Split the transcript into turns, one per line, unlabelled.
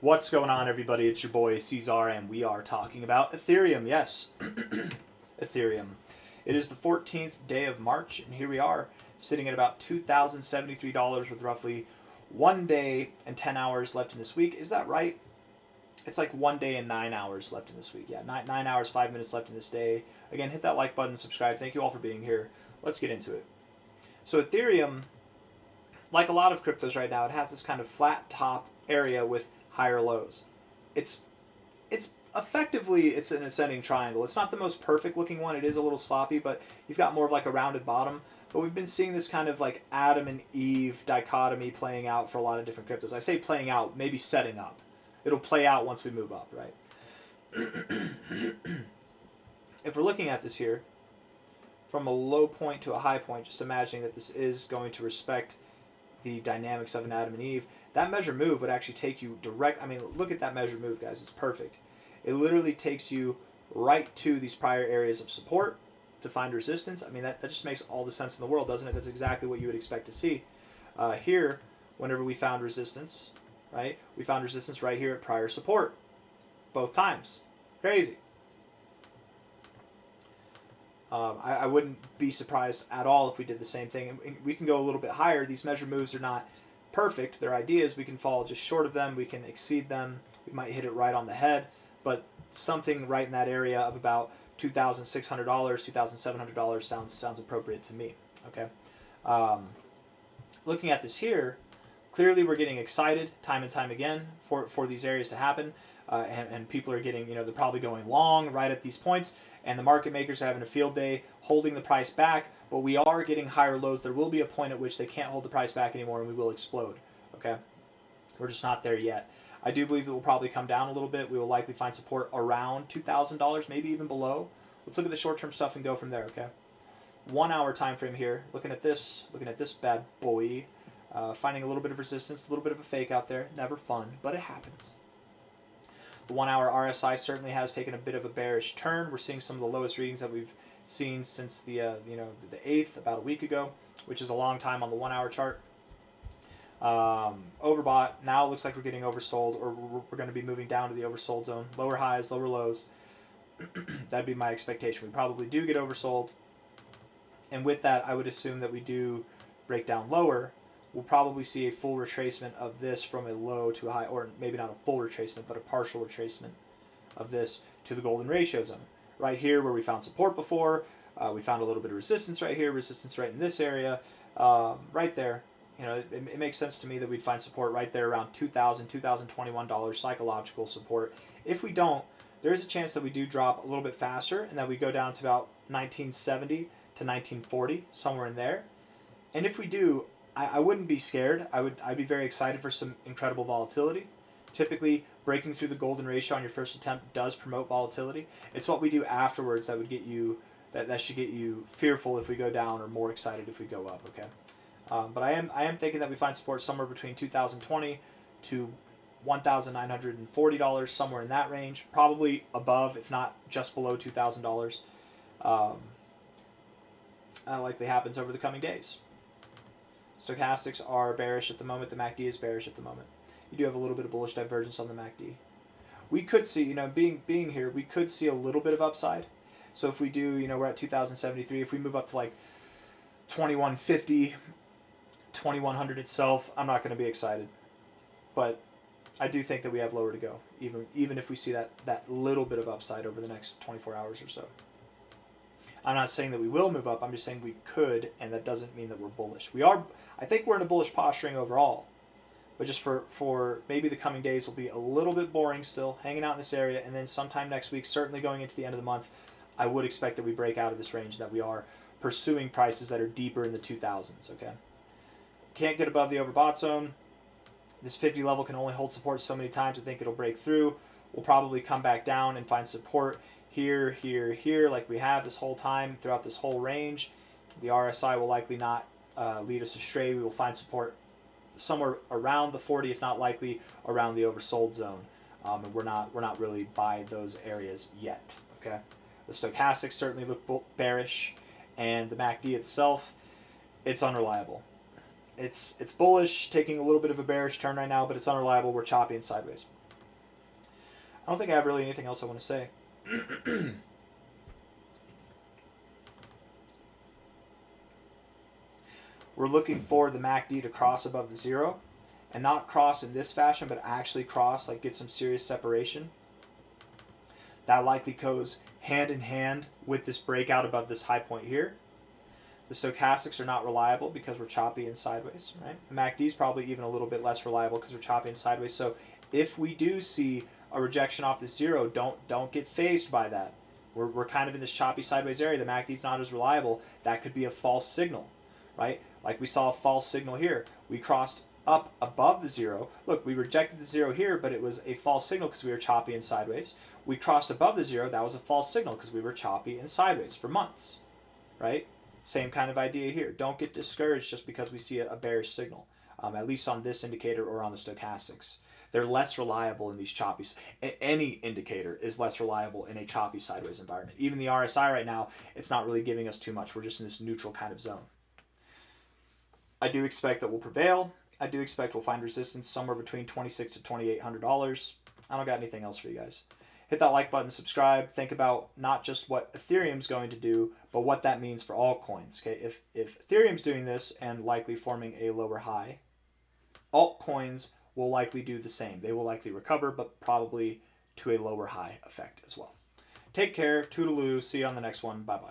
What's going on, everybody? It's your boy C-Zar, and we are talking about Ethereum. Yes, Ethereum. It is the 14th day of March, and here we are, sitting at about $2,073 with roughly 1 day and 10 hours left in this week. Is that right? It's like 1 day and 9 hours left in this week. Yeah, 9 hours, 5 minutes left in this day. Again, hit that like button, subscribe. Thank you all for being here. Let's get into it. So Ethereum, like a lot of cryptos right now, it has this kind of flat top area with higher lows. It's effectively it's an ascending triangle. It's not the most perfect looking one. It is a little sloppy, but you've got more of like a rounded bottom. But we've been seeing this kind of like Adam and Eve dichotomy playing out for a lot of different cryptos. I say playing out, maybe setting up. It'll play out once we move up, right? If we're looking at this here from a low point to a high point, just imagining that this is going to respect the dynamics of an Adam and Eve, that measure move would actually take you direct. I mean, look at that measure move, guys. It's perfect. It literally takes you right to these prior areas of support to find resistance. I mean, that just makes all the sense in the world, doesn't it? That's exactly what you would expect to see. Here, whenever we found resistance, right? We found resistance right here at prior support. Both times. Crazy. I wouldn't be surprised at all if we did the same thing. And we can go a little bit higher. These measure moves are not perfect. They're ideas. We can fall just short of them. We can exceed them. We might hit it right on the head. But something right in that area of about $2,600, $2,700 sounds appropriate to me. Okay. Looking at this here, clearly we're getting excited time and time again for these areas to happen. And people are getting, they're probably going long right at these points, and the market makers are having a field day holding the price back, but we are getting higher lows. There will be a point at which they can't hold the price back anymore and we will explode. Okay? We're just not there yet. I do believe it will probably come down a little bit. We will likely find support around $2,000, maybe even below. Let's look at the short-term stuff and go from there, okay? 1 hour time frame here. Looking at this bad boy. Finding a little bit of resistance, a little bit of a fake out there. Never fun, but it happens. The 1 hour RSI certainly has taken a bit of a bearish turn. We're seeing some of the lowest readings that we've seen since the 8th, about a week ago, which is a long time on the 1 hour chart. Overbought. Now it looks like we're getting oversold, or we're going to be moving down to the oversold zone. Lower highs, lower lows. That'd be my expectation. We probably do get oversold, and with that, I would assume that we do break down lower. We'll probably see a full retracement of this from a low to a high, or maybe not a full retracement, but a partial retracement of this to the golden ratio zone. Right here where we found support before, we found a little bit of resistance right here, resistance right in this area, right there. It makes sense to me that we'd find support right there around $2,000, $2,021 psychological support. If we don't, there is a chance that we do drop a little bit faster and that we go down to about 1970 to 1940, somewhere in there. And if we do, I wouldn't be scared. I'd be very excited for some incredible volatility. Typically, breaking through the golden ratio on your first attempt does promote volatility. It's what we do afterwards that would get you that should get you fearful if we go down, or more excited if we go up. Okay, but I am thinking that we find support somewhere between $2,020 to $1,940, somewhere in that range. Probably above, if not just below $2,000. That likely happens over the coming days. Stochastics are bearish at the moment. The MACD is bearish at the moment. You do have a little bit of bullish divergence on the MACD. We could see, being here, we could see a little bit of upside. So if we do, we're at 2073. If we move up to like 2150, 2100 itself, I'm not going to be excited. But I do think that we have lower to go, even if we see that little bit of upside over the next 24 hours or so. I'm not saying that we will move up. I'm just saying we could, and that doesn't mean that we're bullish. I think we're in a bullish posturing overall, but just for maybe the coming days will be a little bit boring still, hanging out in this area, and then sometime next week, certainly going into the end of the month, I would expect that we break out of this range, that we are pursuing prices that are deeper in the 2000s, okay? Can't get above the overbought zone. This 50 level can only hold support so many times. I think it'll break through. We'll probably come back down and find support here, here, here, like we have this whole time throughout this whole range. The RSI will likely not lead us astray. We will find support somewhere around the 40, if not likely around the oversold zone. And we're not really by those areas yet. Okay, the stochastics certainly look bearish, and the MACD itself, it's unreliable. It's bullish, taking a little bit of a bearish turn right now, but it's unreliable. We're choppy and sideways. I don't think I have really anything else I want to say. We're looking for the MACD to cross above the 0, and not cross in this fashion, but actually cross, like get some serious separation. That likely goes hand in hand with this breakout above this high point here. The stochastics are not reliable because we're choppy and sideways, right? The MACD is probably even a little bit less reliable because we're choppy and sideways. So if we do see a rejection off the 0, don't get phased by that. We're kind of in this choppy sideways area. The MACD is not as reliable. That could be a false signal, right? Like we saw a false signal here. We crossed up above the 0. Look, we rejected the 0 here, but it was a false signal because we were choppy and sideways. We crossed above the 0. That was a false signal because we were choppy and sideways for months, right? Same kind of idea here. Don't get discouraged just because we see a bearish signal, at least on this indicator or on the stochastics. They're less reliable in these choppy. Any indicator is less reliable in a choppy sideways environment. Even the RSI right now, it's not really giving us too much. We're just in this neutral kind of zone. I do expect that we'll prevail. I do expect we'll find resistance somewhere between $2,600 to $2,800. I don't got anything else for you guys. Hit that like button, subscribe. Think about not just what Ethereum's going to do, but what that means for altcoins. Okay, if Ethereum's doing this and likely forming a lower high, altcoins will likely do the same. They will likely recover, but probably to a lower high effect as well. Take care. Toodaloo. See you on the next one. Bye-bye.